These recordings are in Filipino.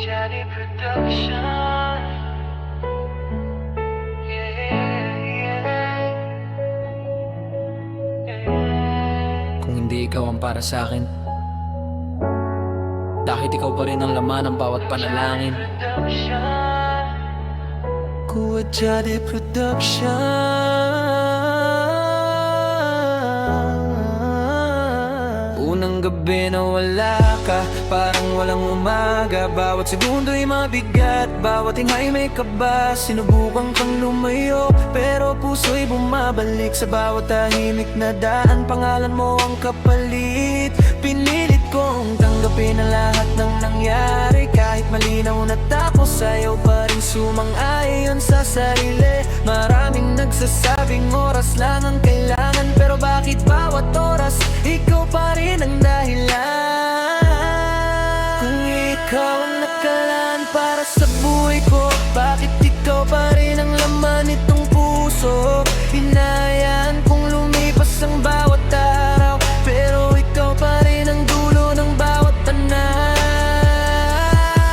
Jadi Production. Kung hindi ikaw ang para sa akin, dahil ikaw pa rin ang laman ng bawat panalangin. Kuha Jadi Production. Unang gabi na wala ka, parang walang umaga. Bawat segundo'y mabigat, bawat hingay may kaba. Sinubukan kang lumayo, pero puso'y bumabalik. Sa bawat tahimik na daan, pangalan mo ang kapalit. Pinilit kong tanggapin ang lahat ng nangyari. Kahit malinaw na tapos, sa'yo pa rin sumang-ayon sa sarili. Maraming nagsasabing oras lang ang kailangan, pero bakit bawat oras ikaw pa rin ang dahilan? Kung ikaw ang nakalaan para sa buhay ko, bakit ikaw pa rin ang laman nitong puso? Hinayaan kong lumipas ang bawat araw, pero ikaw pa rin ang dulo ng bawat tanaw.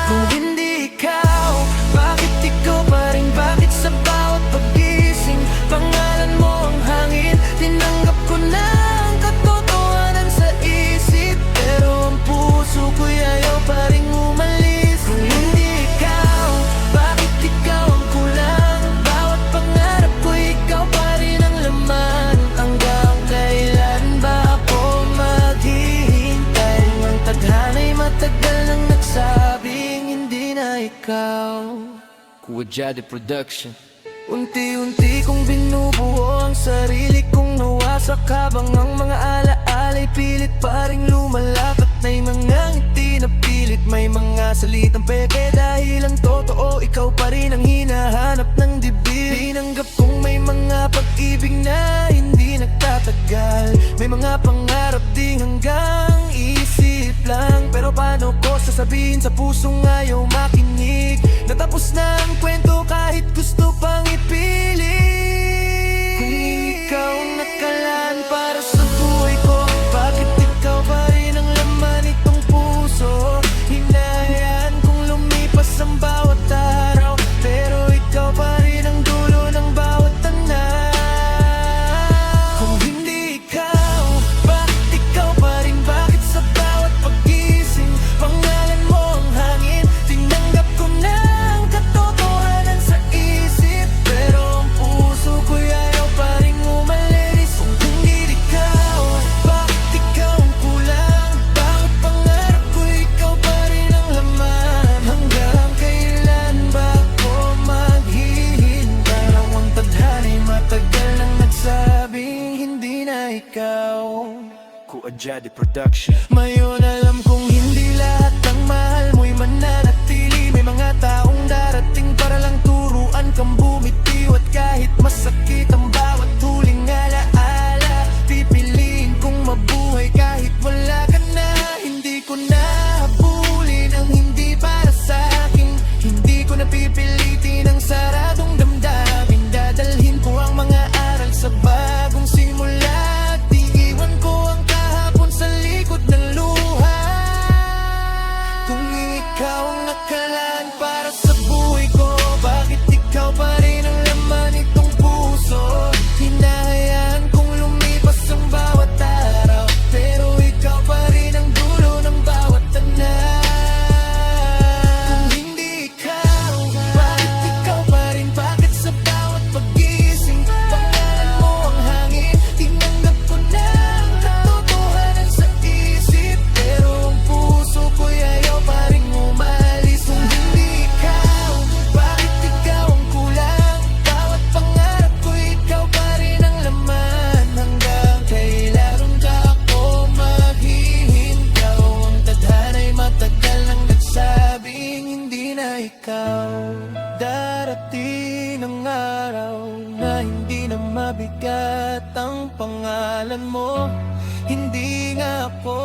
Kung hindi ikaw, bakit ikaw pa rin? Bakit sa bawat pagising, pangalan mo ang hangin? Tinanggap ko na ang katotohanan sa isip, pero ang puso ko'y ayaw pa rin umalis. Kung hindi ikaw, bakit ikaw ang kulang? Bawat pangarap ko, ikaw pa rin ang laman. Hanggang kailan ba ako maghihintay? Ang tadhana'y matagal nang nagsabing hindi na ikaw. Kuha Jadi Production. Unti-unti kong binubuo ang sarili kong nawasak, habang ang mga alaala'y pilit pa ring lumalak. At may mga ngiti na pilit, may mga salitang peke, dahil ang totoo, ikaw pa rin ang hinahanap ng dibdib. Tinanggap kong may mga pag-ibig na hindi nagtatagal, may mga pangarap ding hanggang isip lang. Pero paano ko sasabihin sa pusong ayaw makinig? Natapos na ang kwento kahit gusto pang ipilit. Kung ikaw ang nakalaan para sa buhay ko, bakit ikaw pa rin ang laman nitong puso? Hinayaan kong lumipas ang bawat araw, pero ikaw pa rin ang dulo ng bawat tanaw. Kung hindi ikaw, bakit ikaw pa rin? Bakit sa bawat pagising, pangalan mo ang hangin? Tinanggap ko na ang katotohanan sa isip, pero ang puso ko'y ayaw pa rin umalis. Kung hindi ikaw, bakit ikaw ang kulang? Bawat pangarap ko, ikaw pa rin ang laman. Hanggang kailan ba ako maghihintay? Ang tadhana'y matagal nang nagsabing hindi na ikaw. Kuha Jadi Production. Ngayon alam kong hindi lahat ng mahal mo'y mananatili. May mga taong darating para lang turuan kang bumitiw, at kahit masakit ang bawat huling alaala, pipiliin kong mabuhay kahit wala ka na. Hindi ko na habulin ang hindi para sa akin, hindi ko na pipilitin ang saradong damdamin. Dadalhin ko ang mga aral sa bagong simula, at iiwan ko ang kahapon sa likod ng luha. Kung ikaw ang nakalaan para sa buhay ko, bakit ikaw pa rin ang laman nitong puso? Hinahayaan kong lumipas ang bawat araw, pero ikaw pa rin ang dulo ng bawat tanaw. Kung hindi ikaw, bakit ikaw pa rin? Bakit sa bawat pagising, pangalan mo ang hangin? Tinanggap ko na ang katotohanan sa isip, pero ang puso ko'y ayaw pa rin umalis. Kung hindi ikaw, bakit ikaw ang kulang? Bawat pangarap ko, ikaw pa rin ang laman. Hanggang kailan ba ako maghihintay? Ang tadhana'y matagal nang nagsabing hindi na ikaw. Darating ang araw na hindi na mabigat ang pangalan mo. Hindi nga ako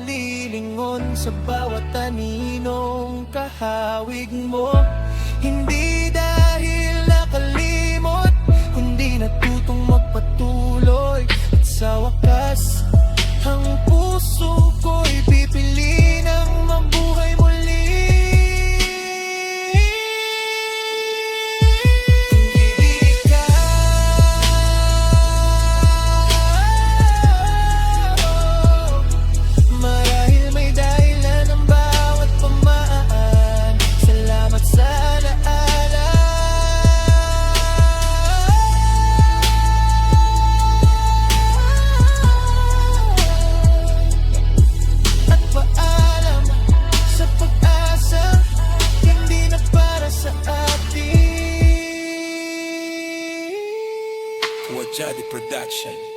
lilingon sa bawat aninong kahawig mo. Hindi dahil nakalimot, kundi natutong magpatuloy. At sa wakas, ang puso ko'y pipili ng mabuhay muli. Production.